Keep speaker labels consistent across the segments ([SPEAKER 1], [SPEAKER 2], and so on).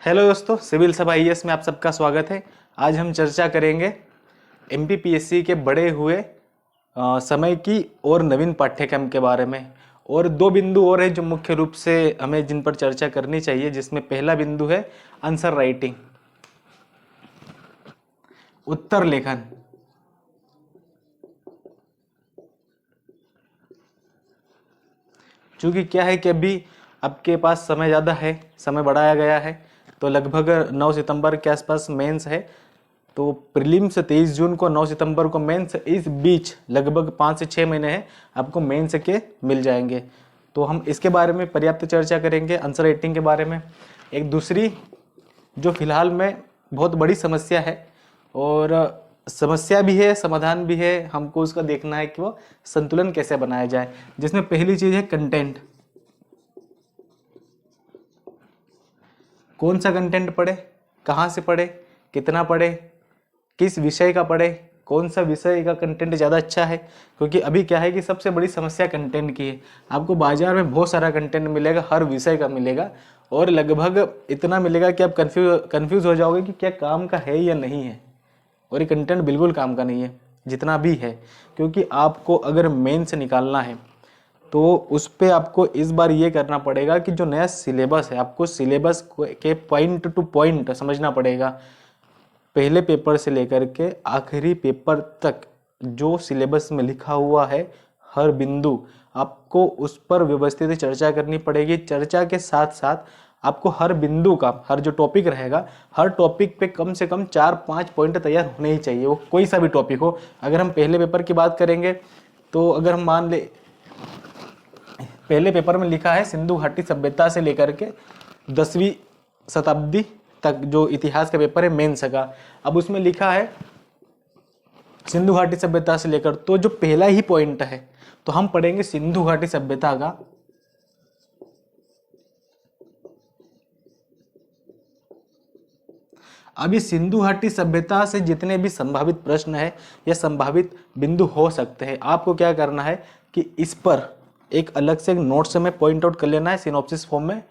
[SPEAKER 1] Hello दोस्तों, civil सभा IAS में आप सबका स्वागत है। आज हम चर्चा करेंगे एमपीपीएससी के बढ़े हुए समय की और नवीन पाठ्यक्रम के बारे में। और दो बिंदु और हैं जो मुख्य रूप से हमें जिन पर चर्चा करनी चाहिए, जिसमें पहला बिंदु है आंसर राइटिंग, उत्तर लेखन। क्योंकि क्या है कि अभी आपके पास समय ज़्यादा है, समय बढ़ाया गया है, तो लगभग 9 सितंबर के आसपास मेंस है। तो प्रीलिम्स 23 जून को, 9 सितंबर को मेंस, इस बीच लगभग 5 से 6 महीने हैं, आपको मेंस के मिल जाएंगे। तो हम इसके बारे में पर्याप्त चर्चा करेंगे, आंसर राइटिंग के बारे में। एक दूसरी जो फिलहाल में बहुत बड़ी समस्या है, और समस्या भी है समाधान भी है, हमको उसका देखना है कि वो संतुलन कैसे बनाया जाए, जिसमें पहली चीज़ है कंटेंट। कौन सा कंटेंट पढ़े, कहाँ से पढ़े, कितना पढ़े, किस विषय का पढ़े, कौन सा विषय का कंटेंट ज़्यादा अच्छा है। क्योंकि अभी क्या है कि सबसे बड़ी समस्या कंटेंट की है। आपको बाजार में बहुत सारा कंटेंट मिलेगा, हर विषय का मिलेगा, और लगभग इतना मिलेगा कि आप कंफ्यूज हो जाओगे कि क्या काम का है या नहीं है। और ये कंटेंट बिल्कुल काम का नहीं है जितना भी है। क्योंकि आपको अगर मेन से निकालना है तो उस पर आपको इस बार ये करना पड़ेगा कि जो नया सिलेबस है, आपको सिलेबस के पॉइंट टू पॉइंट समझना पड़ेगा। पहले पेपर से लेकर के आखिरी पेपर तक जो सिलेबस में लिखा हुआ है, हर बिंदु आपको उस पर व्यवस्थित चर्चा करनी पड़ेगी। चर्चा के साथ साथ आपको हर बिंदु का, हर जो टॉपिक रहेगा, हर टॉपिक पे कम से कम 4-5 पॉइंट तैयार होने ही चाहिए, वो कोई सा भी टॉपिक हो। अगर हम पहले पेपर की बात करेंगे तो अगर हम मान ले पहले पेपर में लिखा है सिंधु घाटी सभ्यता से लेकर के 10वीं शताब्दी तक, जो इतिहास का पेपर है मेंस का, अब उसमें लिखा है सिंधु घाटी सभ्यता से लेकर, तो जो पहला ही पॉइंट है तो हम पढ़ेंगे सिंधु घाटी सभ्यता का अभी सिंधु घाटी सभ्यता से जितने भी संभावित प्रश्न है या संभावित बिंदु हो सकते हैं, आपको क्या करना है कि इस पर एक अलग से नोट्स में पॉइंट आउट कर लेना है सिनॉप्सिस फॉर्म में।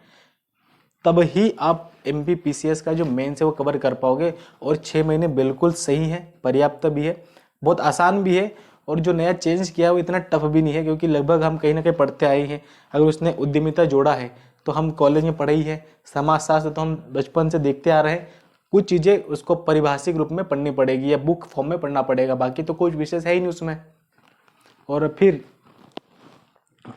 [SPEAKER 1] तब ही आप एमपीपीसीएस का जो मेंस है वो कवर कर पाओगे। और 6 महीने बिल्कुल सही है, पर्याप्त भी है, बहुत आसान भी है। और जो नया चेंज किया है वो इतना टफ भी नहीं है, क्योंकि लगभग हम कहीं ना कहीं पढ़ते आए हैं। अगर उसने उद्यमिता जोड़ा है तो हम कॉलेज में पढ़े ही है, समाजशास्त्र तो हम बचपन से देखते आ रहे हैं। कुछ चीज़ें उसको परिभाषिक रूप में पढ़नी पड़ेगी या बुक फॉर्म में पढ़ना पड़ेगा, बाकी तो कुछ विशेष है ही नहीं उसमें। और फिर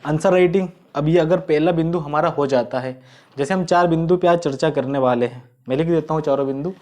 [SPEAKER 1] आंसर राइटिंग, अब ये अगर पहला बिंदु हमारा हो जाता है, जैसे हम 4 बिंदु पे आज चर्चा करने वाले हैं, मैं लिख देता हूँ चारों बिंदु।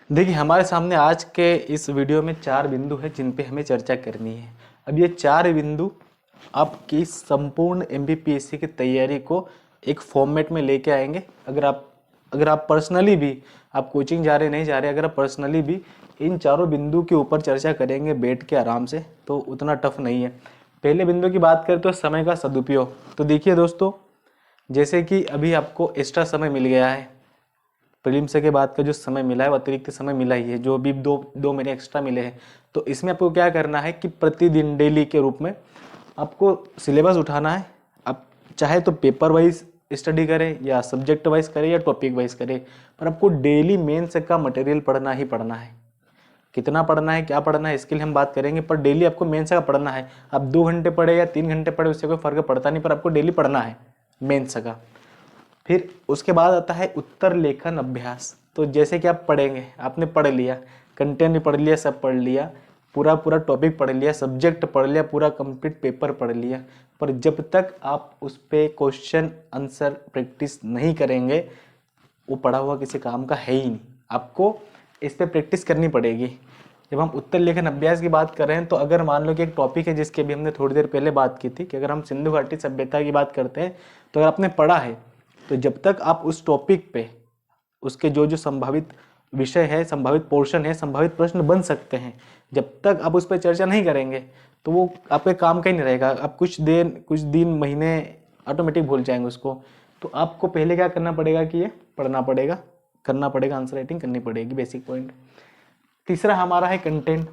[SPEAKER 1] देखिए, हमारे सामने आज के इस वीडियो में 4 बिंदु है जिन पे हमें चर्चा करनी है। अब ये 4 बिंदु आपकी संपूर्ण एमपीपीएससी की तैयारी को एक फॉर्मेट में लेके आएंगे। अगर आप पर्सनली भी, आप कोचिंग जा रहे नहीं जा रहे, अगर आप पर्सनली भी इन चारों बिंदु के ऊपर चर्चा करेंगे बैठ के आराम से, तो उतना टफ नहीं है। पहले बिंदु की बात करें तो समय का सदुपयोग। तो देखिए दोस्तों, जैसे कि अभी आपको एक्स्ट्रा समय मिल गया है, प्रीलिम्स के बाद का जो समय मिला है वो अतिरिक्त समय मिला ही है, जो अभी दो महीने एक्स्ट्रा मिले हैं। तो इसमें आपको क्या करना है कि प्रतिदिन डेली के रूप में आपको सिलेबस उठाना है। आप चाहे तो पेपर वाइज स्टडी करें या सब्जेक्ट वाइज करें या टॉपिक वाइज करें, पर आपको डेली मेंस का मटेरियल पढ़ना ही पढ़ना है। कितना पढ़ना है, क्या पढ़ना है, इसके लिए हम बात करेंगे, पर डेली आपको मेंस का पढ़ना है। आप 2 घंटे पढ़े या 3 घंटे पढ़े, उससे कोई फर्क पड़ता नहीं, पर आपको डेली पढ़ना है मेंस का। फिर उसके बाद आता है उत्तर लेखन अभ्यास। तो जैसे कि आप पढ़ेंगे, आपने पढ़ लिया, कंटेंट भी पढ़ लिया, सब पढ़ लिया, पूरा पूरा टॉपिक पढ़ लिया, सब्जेक्ट पढ़ लिया, पूरा कंप्लीट पेपर पढ़ लिया, पर जब तक आप उस पे क्वेश्चन आंसर प्रैक्टिस नहीं करेंगे वो पढ़ा हुआ किसी काम का है ही नहीं। आपको इस पे प्रैक्टिस करनी पड़ेगी। जब हम उत्तर लेखन अभ्यास की बात कर रहे हैं तो अगर मान लो कि एक टॉपिक है जिसकी भी हमने थोड़ी देर पहले बात की थी कि अगर हम सिंधु घाटी सभ्यता की बात करते हैं तो अगर आपने पढ़ा है तो जब तक आप उस टॉपिक पे उसके जो जो संभावित विषय है, संभावित पोर्शन है, संभावित प्रश्न बन सकते हैं, जब तक आप उस पर चर्चा नहीं करेंगे तो वो आपके काम का ही नहीं रहेगा। आप कुछ दिन महीने ऑटोमेटिक भूल जाएंगे उसको। तो आपको पहले क्या करना पड़ेगा कि ये पढ़ना पड़ेगा, करना पड़ेगा, आंसर राइटिंग करनी पड़ेगी, बेसिक पॉइंट। तीसरा हमारा है कंटेंट।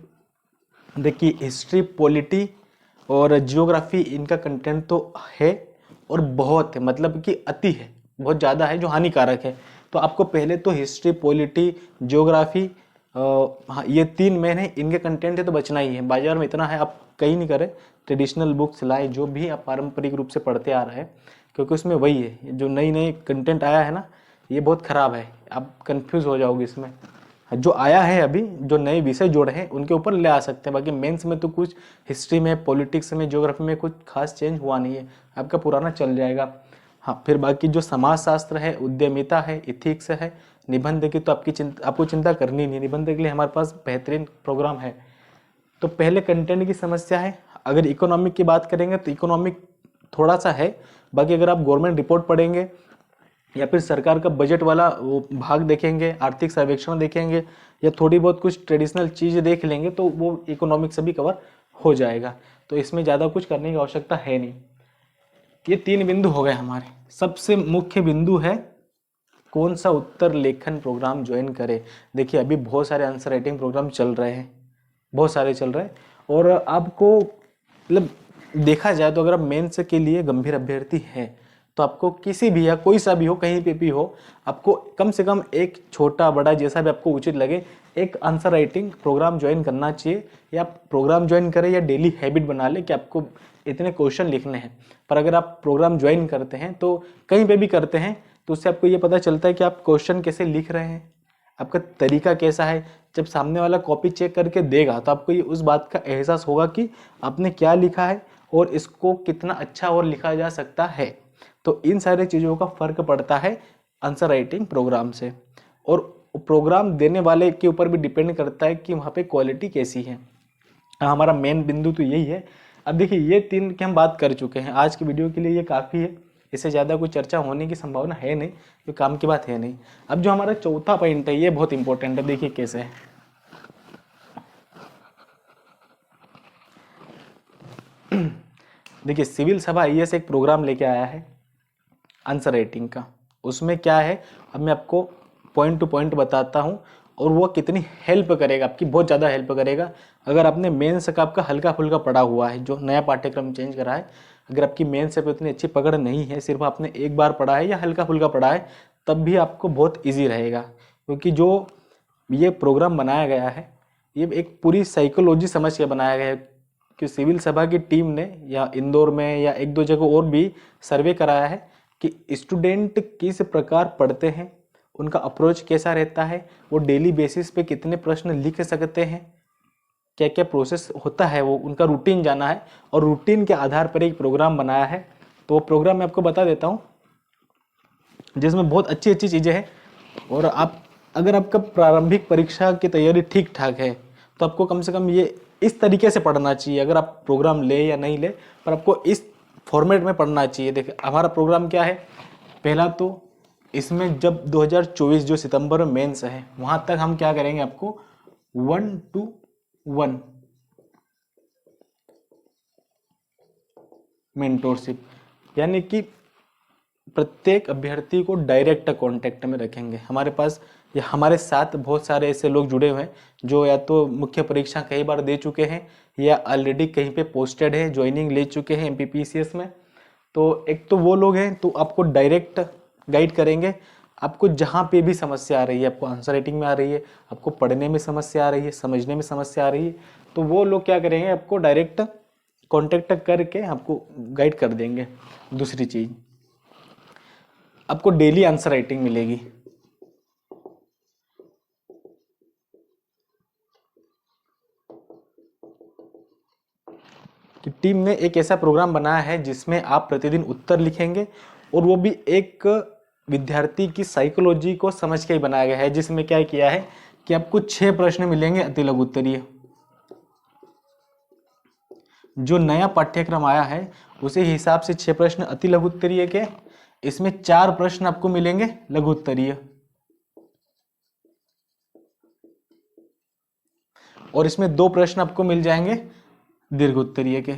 [SPEAKER 1] देखिए हिस्ट्री, पॉलिटी और जियोग्राफी इनका कंटेंट तो है और बहुत है, मतलब कि अति है, बहुत ज़्यादा है जो हानिकारक है। तो आपको पहले तो हिस्ट्री, पॉलिटी, जियोग्राफी, हाँ ये 3 मेन है, इनके कंटेंट है तो बचना ही है। बाजार में इतना है, आप कहीं नहीं करें, ट्रेडिशनल बुक्स लाए जो भी आप पारंपरिक रूप से पढ़ते आ रहे हैं, क्योंकि उसमें वही है जो नई नई कंटेंट आया है ना, ये बहुत ख़राब है, आप कंफ्यूज हो जाओगे इसमें। जो आया है अभी, जो नए विषय जोड़े हैं उनके ऊपर ले आ सकते हैं, बाकी मेंस में तो कुछ हिस्ट्री में, पॉलिटिक्स में, ज्योग्राफी में कुछ खास चेंज हुआ नहीं है, आपका पुराना चल जाएगा। हाँ, फिर बाकी जो समाजशास्त्र है, उद्यमिता है, इथिक्स है, निबंध की तो आपको चिंता करनी नहीं, निबंध के लिए हमारे पास बेहतरीन प्रोग्राम है। तो पहले कंटेंट की समस्या है। अगर इकोनॉमिक की बात करेंगे तो इकोनॉमिक थोड़ा सा है, बाकी अगर आप गवर्नमेंट रिपोर्ट पढ़ेंगे या फिर सरकार का बजट वाला वो भाग देखेंगे, आर्थिक सर्वेक्षण देखेंगे या थोड़ी बहुत कुछ ट्रेडिशनल चीज़ देख लेंगे तो वो इकोनॉमिक से भी कवर हो जाएगा। तो इसमें ज़्यादा कुछ करने की आवश्यकता है नहीं। ये 3 बिंदु हो गए हमारे। सबसे मुख्य बिंदु है कौन सा उत्तर लेखन प्रोग्राम ज्वाइन करें। देखिए अभी बहुत सारे आंसर राइटिंग प्रोग्राम चल रहे हैं, बहुत सारे चल रहे हैं, और आपको मतलब देखा जाए तो अगर आप मेंस के लिए गंभीर अभ्यर्थी हैं तो आपको किसी भी या कोई सा भी हो, कहीं पे भी हो, आपको कम से कम एक छोटा बड़ा जैसा भी आपको उचित लगे एक आंसर राइटिंग प्रोग्राम ज्वाइन करना चाहिए। या प्रोग्राम ज्वाइन करें या डेली हैबिट बना ले कि आपको इतने क्वेश्चन लिखने हैं। पर अगर आप प्रोग्राम ज्वाइन करते हैं तो कहीं पे भी करते हैं तो उससे आपको ये पता चलता है कि आप क्वेश्चन कैसे लिख रहे हैं, आपका तरीका कैसा है। जब सामने वाला कॉपी चेक करके देगा तो आपको ये उस बात का एहसास होगा कि आपने क्या लिखा है और इसको कितना अच्छा और लिखा जा सकता है। तो इन सारी चीज़ों का फर्क पड़ता है आंसर राइटिंग प्रोग्राम से, और प्रोग्राम देने वाले के ऊपर भी डिपेंड करता है कि वहाँ पे क्वालिटी कैसी है। हमारा मेन बिंदु तो यही है। अब देखिए ये 3 की हम बात कर चुके हैं, आज की वीडियो के लिए ये काफ़ी है, इससे ज़्यादा कोई चर्चा होने की संभावना है नहीं, तो काम की बात है नहीं। अब जो हमारा चौथा पॉइंट है ये बहुत इंपॉर्टेंट है, देखिए कैसे है। देखिए सिविल सभा आईएएस एक प्रोग्राम लेके आया है आंसर राइटिंग का। उसमें क्या है, अब मैं आपको पॉइंट टू पॉइंट बताता हूँ और वो कितनी हेल्प करेगा, आपकी बहुत ज़्यादा हेल्प करेगा। अगर आपने मेंस का आपका हल्का फुल्का पढ़ा हुआ है, जो नया पाठ्यक्रम चेंज करा है, अगर आपकी मेंस पे उतनी अच्छी पकड़ नहीं है, सिर्फ आपने एक बार पढ़ा है या हल्का फुल्का पढ़ा है, तब भी आपको बहुत ईजी रहेगा। क्योंकि जो ये प्रोग्राम बनाया गया है ये एक पूरी साइकोलॉजी समझ के बनाया गया है कि सिविल सभा की टीम ने या इंदौर में या एक दो जगह और भी सर्वे कराया है कि स्टूडेंट किस प्रकार पढ़ते हैं, उनका अप्रोच कैसा रहता है, वो डेली बेसिस पे कितने प्रश्न लिख सकते हैं, क्या क्या प्रोसेस होता है, वो उनका रूटीन जाना है और रूटीन के आधार पर एक प्रोग्राम बनाया है। तो वो प्रोग्राम मैं आपको बता देता हूँ जिसमें बहुत अच्छी अच्छी चीज़ें हैं। और आप अगर आपका प्रारंभिक परीक्षा की तैयारी ठीक ठाक है तो आपको कम से कम ये इस तरीके से पढ़ना चाहिए। अगर आप प्रोग्राम ले या नहीं ले, पर आपको इस फॉर्मेट में पढ़ना चाहिए। देखिए हमारा प्रोग्राम क्या है, पहला तो इसमें जब 2024 जो सितंबर में मेंस है वहाँ तक हम क्या करेंगे, आपको 1-to-1 मेंटोरशिप, यानी कि प्रत्येक अभ्यर्थी को डायरेक्ट कांटेक्ट में रखेंगे। हमारे पास या हमारे साथ बहुत सारे ऐसे लोग जुड़े हुए हैं जो या तो मुख्य परीक्षा कई बार दे चुके हैं या ऑलरेडी कहीं पे पोस्टेड है, ज्वाइनिंग ले चुके हैं एमपीपीसीएस में। तो एक तो वो लोग हैं तो आपको डायरेक्ट गाइड करेंगे। आपको जहाँ पे भी समस्या आ रही है, आपको आंसर राइटिंग में आ रही है, आपको पढ़ने में समस्या आ रही है, समझने में समस्या आ रही है, तो वो लोग क्या करेंगे, आपको डायरेक्ट कांटेक्ट करके आपको गाइड कर देंगे। दूसरी चीज़, आपको डेली आंसर राइटिंग मिलेगी। कि टीम ने एक ऐसा प्रोग्राम बनाया है जिसमें आप प्रतिदिन उत्तर लिखेंगे, और वो भी एक विद्यार्थी की साइकोलॉजी को समझ के ही बनाया गया है, जिसमें क्या किया है कि आपको 6 प्रश्न मिलेंगे अति लघु उत्तरीय। जो नया पाठ्यक्रम आया है उसी हिसाब से 6 प्रश्न अति लघु उत्तरीय के, इसमें 4 प्रश्न आपको मिलेंगे लघु उत्तरीय, और इसमें 2 प्रश्न आपको मिल जाएंगे दीर्घ उत्तरीय के।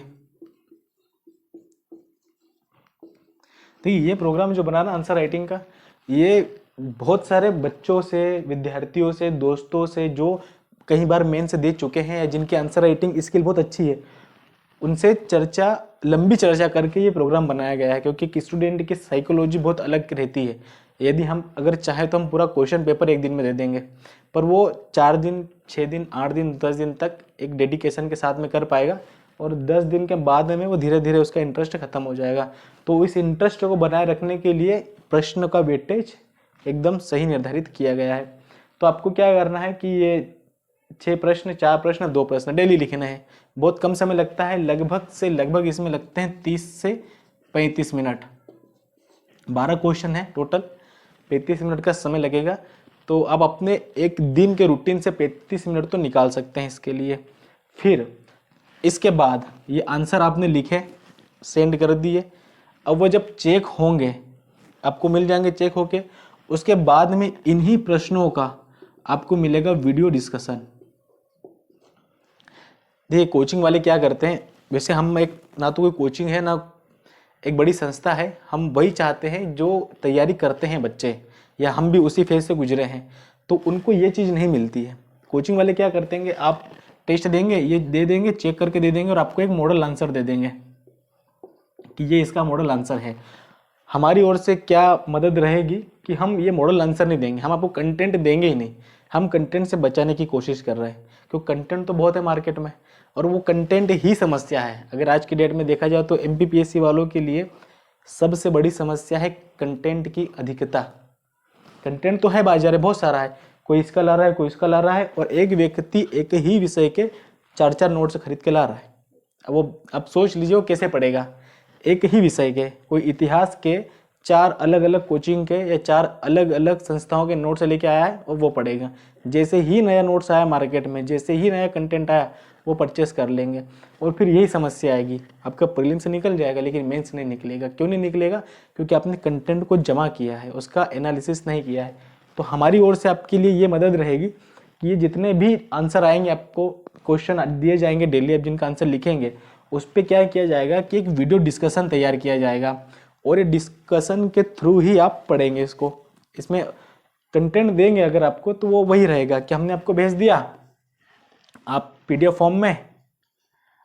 [SPEAKER 1] तो ये प्रोग्राम जो बना ना आंसर राइटिंग का, ये बहुत सारे बच्चों से, विद्यार्थियों से, दोस्तों से जो कई बार मेन से दे चुके हैं या जिनकी आंसर राइटिंग स्किल बहुत अच्छी है, उनसे लंबी चर्चा करके ये प्रोग्राम बनाया गया है, क्योंकि स्टूडेंट की साइकोलॉजी बहुत अलग रहती है। यदि हम अगर चाहे तो हम पूरा क्वेश्चन पेपर एक दिन में दे देंगे, पर वो 4 दिन, 6 दिन, 8 दिन, 10 दिन तक एक डेडिकेशन के साथ में कर पाएगा, और 10 दिन के बाद में वो धीरे धीरे उसका इंटरेस्ट खत्म हो जाएगा। तो इस इंटरेस्ट को बनाए रखने के लिए प्रश्न का वेटेज एकदम सही निर्धारित किया गया है। तो आपको क्या करना है कि ये 6 प्रश्न, 4 प्रश्न, 2 प्रश्न डेली लिखना है। बहुत कम समय लगता है, लगभग से लगभग इसमें लगते हैं 30 से 35 मिनट। 12 क्वेश्चन है टोटल, 35 मिनट का समय लगेगा। तो आप अपने एक दिन के रूटीन से 35 मिनट तो निकाल सकते हैं इसके लिए। फिर इसके बाद ये आंसर आपने लिखे, सेंड कर दिए। अब वो जब चेक होंगे, आपको मिल जाएंगे चेक होके, उसके बाद में इन्हीं प्रश्नों का आपको मिलेगा वीडियो डिस्कशन। देखिए कोचिंग वाले क्या करते हैं, वैसे हम एक ना तो कोई कोचिंग है ना एक बड़ी संस्था है, हम वही चाहते हैं जो तैयारी करते हैं बच्चे, या हम भी उसी फेज से गुजरे हैं, तो उनको ये चीज़ नहीं मिलती है। कोचिंग वाले क्या करते हैं, आप टेस्ट देंगे, ये दे देंगे, चेक करके दे देंगे, और आपको एक मॉडल आंसर दे देंगे कि ये इसका मॉडल आंसर है। हमारी ओर से क्या मदद रहेगी कि हम ये मॉडल आंसर नहीं देंगे, हम आपको कंटेंट देंगे ही नहीं। हम कंटेंट से बचाने की कोशिश कर रहे हैं, क्योंकि कंटेंट तो बहुत है मार्केट में, और वो कंटेंट ही समस्या है। अगर आज की डेट में देखा जाए तो MPPSC वालों के लिए सबसे बड़ी समस्या है कंटेंट की अधिकता। कंटेंट तो है बाजार में बहुत सारा है, कोई इसका ला रहा है, कोई इसका ला रहा है, और एक व्यक्ति एक ही विषय के 4-4 नोट्स खरीद के ला रहा है। अब वो आप सोच लीजिए वो कैसे पढ़ेगा। एक ही विषय के, कोई इतिहास के 4 अलग अलग कोचिंग के या 4 अलग अलग संस्थाओं के नोट्स लेके आया है और वो पढ़ेगा। जैसे ही नया नोट्स आया मार्केट में, जैसे ही नया कंटेंट आया, वो परचेस कर लेंगे, और फिर यही समस्या आएगी। आपका प्रीलिम से निकल जाएगा लेकिन मेंस नहीं निकलेगा। क्यों नहीं निकलेगा? क्योंकि आपने कंटेंट को जमा किया है, उसका एनालिसिस नहीं किया है। तो हमारी ओर से आपके लिए ये मदद रहेगी कि ये जितने भी आंसर आएंगे, आपको क्वेश्चन दिए जाएंगे डेली, आप जिनका आंसर लिखेंगे उस पर क्या किया जाएगा कि एक वीडियो डिस्कशन तैयार किया जाएगा, और ये डिस्कशन के थ्रू ही आप पढ़ेंगे इसको। इसमें कंटेंट देंगे अगर आपको, तो वो वही रहेगा कि हमने आपको भेज दिया, आप PDF फॉर्म में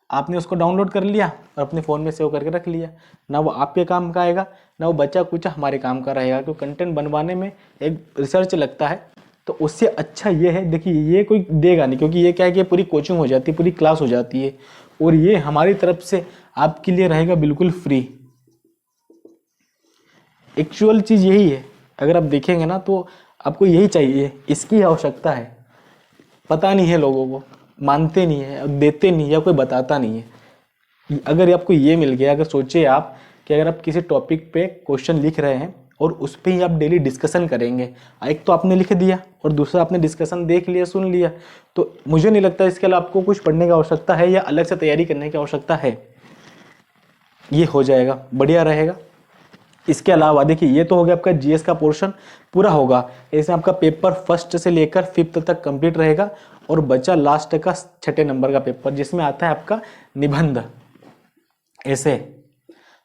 [SPEAKER 1] आपने उसको डाउनलोड कर लिया और अपने फ़ोन में सेव करके रख लिया। ना वो आपके काम का आएगा, ना वो बचा कुचा हमारे काम का रहेगा। क्योंकि कंटेंट बनवाने में एक रिसर्च लगता है, तो उससे अच्छा ये है, देखिए ये कोई देगा नहीं, क्योंकि ये क्या है कि पूरी कोचिंग हो जाती है, पूरी क्लास हो जाती है, और ये हमारी तरफ से आपके लिए रहेगा बिल्कुल फ्री। एक्चुअल चीज़ यही है, अगर आप देखेंगे ना तो आपको यही चाहिए, इसकी आवश्यकता है। पता नहीं है, लोगों को मानते नहीं है, देते नहीं है, या कोई बताता नहीं है। अगर आपको ये मिल गया, अगर सोचिए आप कि अगर आप किसी टॉपिक पे क्वेश्चन लिख रहे हैं और उस पर ही आप डेली डिस्कशन करेंगे, एक तो आपने लिख दिया और दूसरा आपने डिस्कशन देख लिया, सुन लिया, तो मुझे नहीं लगता इसके अलावा आपको कुछ पढ़ने की आवश्यकता है या अलग से तैयारी करने की आवश्यकता है। ये हो जाएगा, बढ़िया रहेगा। इसके अलावा देखिए, ये तो हो गया आपका GS का पोर्शन पूरा होगा। इसमें आपका पेपर 1st से लेकर 5th तक कंप्लीट रहेगा, और बचा लास्ट का 6ठे नंबर का पेपर, जिसमें आता है आपका निबंध, ऐसे।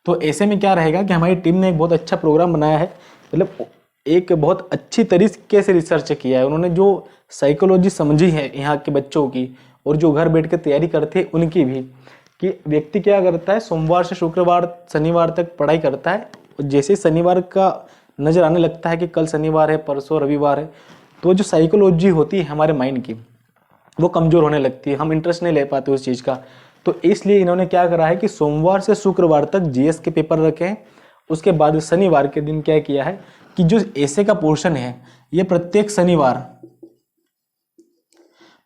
[SPEAKER 1] तो ऐसे में क्या रहेगा कि हमारी टीम ने एक बहुत अच्छा प्रोग्राम बनाया है, मतलब एक बहुत अच्छी तरीके से रिसर्च किया है उन्होंने। जो साइकोलॉजी समझी है यहाँ के बच्चों की, और जो घर बैठ के तैयारी करते हैं उनकी भी, कि व्यक्ति क्या करता है, सोमवार से शुक्रवार शनिवार तक पढ़ाई करता है, और जैसे शनिवार का नजर आने लगता है कि कल शनिवार है, परसों रविवार है, तो जो साइकोलॉजी होती है हमारे माइंड की, वो कमजोर होने लगती है, हम इंटरेस्ट नहीं ले पाते उस चीज़ का। तो इसलिए इन्होंने क्या करा है कि सोमवार से शुक्रवार तक GS के पेपर रखे हैं। उसके बाद शनिवार के दिन क्या किया है कि जो ऐसे का पोर्शन है, ये प्रत्येक शनिवार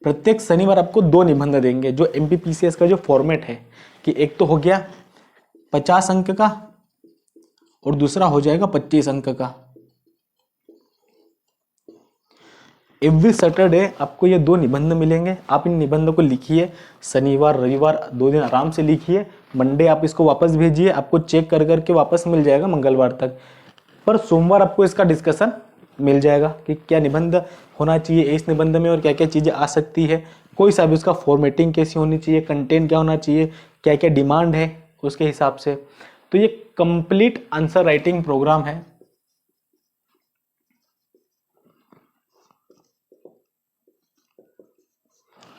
[SPEAKER 1] प्रत्येक शनिवार आपको 2 निबंध देंगे, जो एमपीपीसीएस का जो फॉर्मेट है कि एक तो हो गया 50 अंक का और दूसरा हो जाएगा 25 अंक का। एवरी सैटरडे आपको ये 2 निबंध मिलेंगे। आप इन निबंधों को लिखिए, शनिवार रविवार 2 दिन आराम से लिखिए, मंडे आप इसको वापस भेजिए, आपको चेक कर करके वापस मिल जाएगा मंगलवार तक। पर सोमवार आपको इसका डिस्कशन मिल जाएगा कि क्या निबंध होना चाहिए इस निबंध में और क्या क्या चीज़ें आ सकती है, कोई सा भी उसका फॉर्मेटिंग कैसी होनी चाहिए, कंटेंट क्या होना चाहिए, क्या क्या डिमांड है उसके हिसाब से। तो ये कंप्लीट आंसर राइटिंग प्रोग्राम है।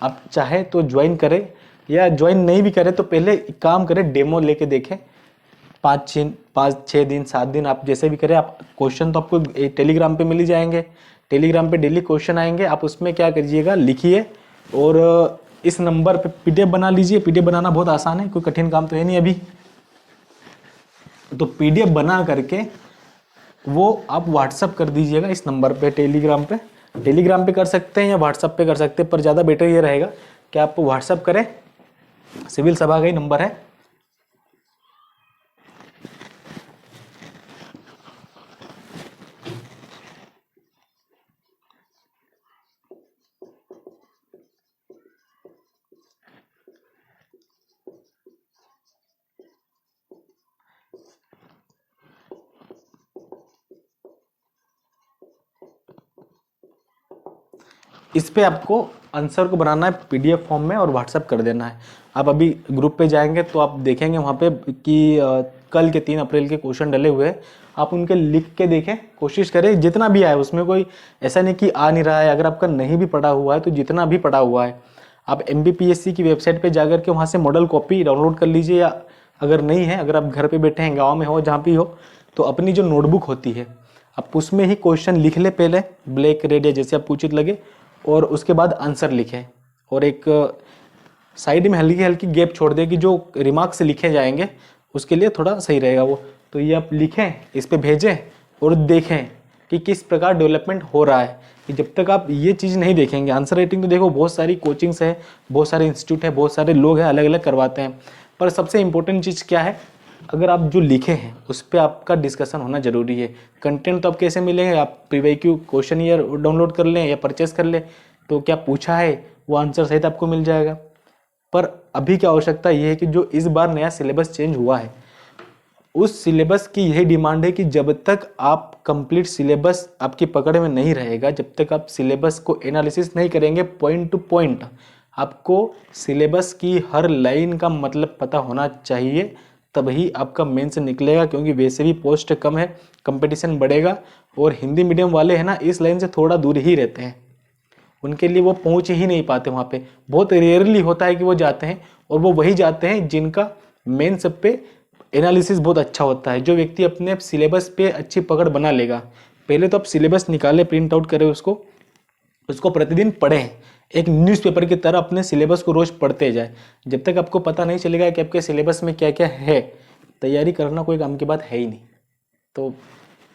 [SPEAKER 1] आप चाहे तो ज्वाइन करें या ज्वाइन नहीं भी करें तो पहले एक काम करें, डेमो लेके देखें। 5-6 दिन 7 दिन आप जैसे भी करें। आप क्वेश्चन तो आपको टेलीग्राम पे मिल ही जाएंगे, टेलीग्राम पे डेली क्वेश्चन आएंगे। आप उसमें क्या करिएगा, लिखिए और इस नंबर पे पीडीएफ बना लीजिए। पीडीएफ बनाना बहुत आसान है, कोई कठिन काम तो है नहीं अभी। तो पीडीएफ बना करके वो आप व्हाट्सअप कर दीजिएगा इस नंबर पे, टेलीग्राम पे कर सकते हैं या व्हाट्सअप पे कर सकते हैं, पर ज़्यादा बेटर ये रहेगा कि आप व्हाट्सअप करें। सिविल सभा का ही नंबर है। इस पे आपको आंसर को बनाना है पीडीएफ फॉर्म में और व्हाट्सअप कर देना है। आप अभी ग्रुप पे जाएंगे तो आप देखेंगे वहाँ पे कि कल के 3 अप्रैल के क्वेश्चन डले हुए हैं। आप उनके लिख के देखें, कोशिश करें जितना भी आए उसमें कोई ऐसा नहीं कि आ नहीं रहा है। अगर आपका नहीं भी पढ़ा हुआ है तो जितना भी पढ़ा हुआ है आप एमपीपीएससी की वेबसाइट पर जाकर के वहाँ से मॉडल कॉपी डाउनलोड कर लीजिए, या अगर नहीं है, अगर आप घर पर बैठे हैं, गाँव में हो, जहाँ भी हो, तो अपनी जो नोटबुक होती है आप उसमें ही क्वेश्चन लिख ले पहले, ब्लैक रेड या जैसे आपको उचित लगे, और उसके बाद आंसर लिखें। और एक साइड में हल्की हल्की गैप छोड़ दें कि जो रिमार्क्स लिखे जाएंगे उसके लिए थोड़ा सही रहेगा वो। तो ये आप लिखें, इस पे भेजें और देखें कि किस प्रकार डेवलपमेंट हो रहा है। कि जब तक आप ये चीज़ नहीं देखेंगे, आंसर राइटिंग तो देखो बहुत सारी कोचिंग्स है, बहुत सारे इंस्टीट्यूट है, बहुत सारे लोग हैं, अलग अलग करवाते हैं, पर सबसे इंपॉर्टेंट चीज़ क्या है, अगर आप जो लिखे हैं उस पर आपका डिस्कशन होना जरूरी है। कंटेंट तो आप कैसे मिलेंगे, आप प्रीवाईक्यू क्वेश्चन ईयर डाउनलोड कर लें या परचेस कर लें, तो क्या पूछा है वो आंसर सहित आपको मिल जाएगा। पर अभी क्या आवश्यकता ये है कि जो इस बार नया सिलेबस चेंज हुआ है उस सिलेबस की यही डिमांड है कि जब तक आप कंप्लीट सिलेबस आपकी पकड़ में नहीं रहेगा, जब तक आप सिलेबस को एनालिसिस नहीं करेंगे पॉइंट टू पॉइंट, आपको सिलेबस की हर लाइन का मतलब पता होना चाहिए, तभी आपका मेंस निकलेगा। क्योंकि वैसे भी पोस्ट कम है, कंपटीशन बढ़ेगा, और हिंदी मीडियम वाले हैं ना इस लाइन से थोड़ा दूर ही रहते हैं, उनके लिए वो पहुंच ही नहीं पाते वहाँ पे। बहुत रेयरली होता है कि वो जाते हैं, और वो वही जाते हैं जिनका मेंस पे एनालिसिस बहुत अच्छा होता है। जो व्यक्ति अपने सिलेबस पे अच्छी पकड़ बना लेगा, पहले तो आप सिलेबस निकालें, प्रिंट आउट करें उसको प्रतिदिन पढ़ें, एक न्यूज़पेपर की तरह अपने सिलेबस को रोज पढ़ते जाए। जब तक आपको पता नहीं चलेगा कि आपके सिलेबस में क्या क्या है, तैयारी करना कोई काम की बात है ही नहीं। तो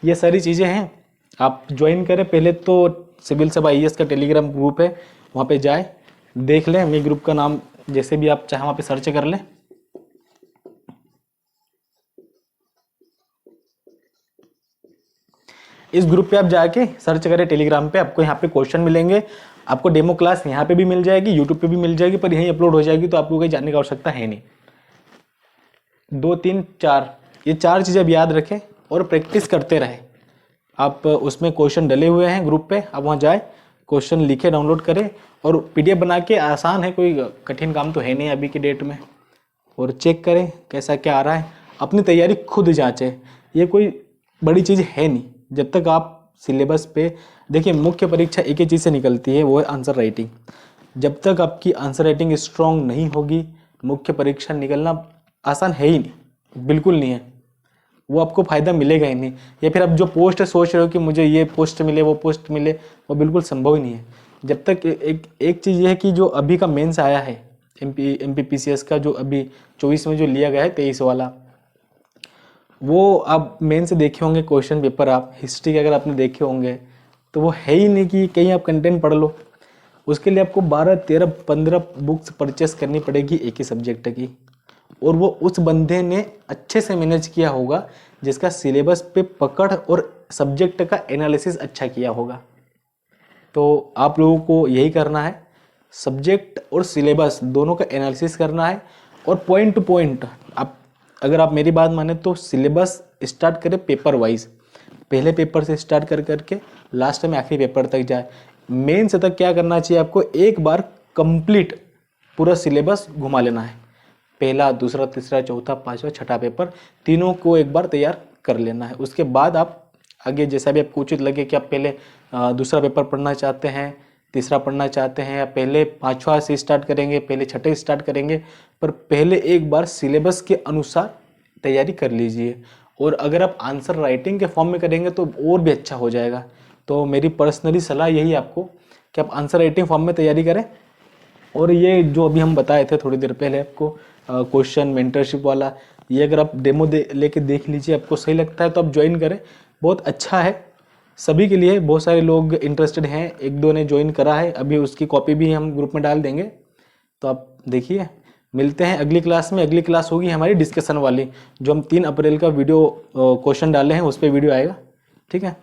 [SPEAKER 1] ये सारी चीज़ें हैं, आप ज्वाइन करें। पहले तो सिविल सभा आईएएस का टेलीग्राम ग्रुप है, वहाँ पे जाए देख लें। मेरे ग्रुप का नाम जैसे भी आप चाहें वहाँ पे सर्च कर लें। इस ग्रुप पे आप जाके सर्च करें टेलीग्राम पे, आपको यहाँ पे क्वेश्चन मिलेंगे, आपको डेमो क्लास यहाँ पे भी मिल जाएगी, यूट्यूब पे भी मिल जाएगी, पर यहीं अपलोड हो जाएगी, तो आपको कहीं जाने की आवश्यकता है नहीं। 2 3 4 ये 4 चीज़ें अब याद रखें और प्रैक्टिस करते रहें। आप उसमें क्वेश्चन डले हुए हैं ग्रुप पे, आप वहाँ जाए, क्वेश्चन लिखे, डाउनलोड करें और पीडीएफ बना के, आसान है, कोई कठिन काम तो है नहीं अभी की डेट में, और चेक करें कैसा क्या आ रहा है। अपनी तैयारी खुद जांचें, ये कोई बड़ी चीज़ है नहीं। जब तक आप सिलेबस पे देखिए, मुख्य परीक्षा एक ही चीज़ से निकलती है, वो है आंसर राइटिंग। जब तक आपकी आंसर राइटिंग स्ट्रॉन्ग नहीं होगी, मुख्य परीक्षा निकलना आसान है ही नहीं, बिल्कुल नहीं है, वो आपको फायदा मिलेगा ही नहीं। या फिर आप जो पोस्ट सोच रहे हो कि मुझे ये पोस्ट मिले, वो पोस्ट मिले, वो बिल्कुल संभव ही नहीं है। जब तक एक चीज़ ये है कि जो अभी का मेंस आया है एमपीपीसीएस का, जो अभी 24 में जो लिया गया है 23 वाला, वो आप मेन से देखे होंगे क्वेश्चन पेपर, आप हिस्ट्री के अगर आपने देखे होंगे तो वो है ही नहीं कि कहीं आप कंटेंट पढ़ लो। उसके लिए आपको 12, 13, 15 बुक्स परचेस करनी पड़ेगी एक ही सब्जेक्ट की, और वो उस बंदे ने अच्छे से मैनेज किया होगा जिसका सिलेबस पे पकड़ और सब्जेक्ट का एनालिसिस अच्छा किया होगा। तो आप लोगों को यही करना है, सब्जेक्ट और सिलेबस दोनों का एनालिसिस करना है, और पॉइंट टू पॉइंट आप, अगर आप मेरी बात माने तो सिलेबस स्टार्ट करें पेपर वाइज, पहले पेपर से स्टार्ट कर करके लास्ट में आखिरी पेपर तक जाए। मेंस तक क्या करना चाहिए आपको, एक बार कंप्लीट पूरा सिलेबस घुमा लेना है, पहला, दूसरा, तीसरा, चौथा, पांचवा, छठा पेपर, तीनों को एक बार तैयार कर लेना है। उसके बाद आप आगे जैसा भी आपको उचित लगे कि आप पहले दूसरा पेपर पढ़ना चाहते हैं, तीसरा पढ़ना चाहते हैं, या पहले पांचवा से स्टार्ट करेंगे, पहले छठे स्टार्ट करेंगे, पर पहले एक बार सिलेबस के अनुसार तैयारी कर लीजिए। और अगर आप आंसर राइटिंग के फॉर्म में करेंगे तो और भी अच्छा हो जाएगा। तो मेरी पर्सनली सलाह यही है आपको कि आप आंसर राइटिंग फॉर्म में तैयारी करें। और ये जो अभी हम बताए थे थोड़ी देर पहले आपको क्वेश्चन मेंटरशिप वाला, ये अगर आप डेमो लेके देख लीजिए, आपको सही लगता है तो आप ज्वाइन करें, बहुत अच्छा है सभी के लिए। बहुत सारे लोग इंटरेस्टेड हैं, एक दो ने ज्वाइन करा है, अभी उसकी कॉपी भी हम ग्रुप में डाल देंगे, तो आप देखिए। मिलते हैं अगली क्लास में। अगली क्लास होगी हमारी डिस्कशन वाली, जो हम 3 अप्रैल का वीडियो क्वेश्चन डाले हैं उस पर वीडियो आएगा। ठीक है।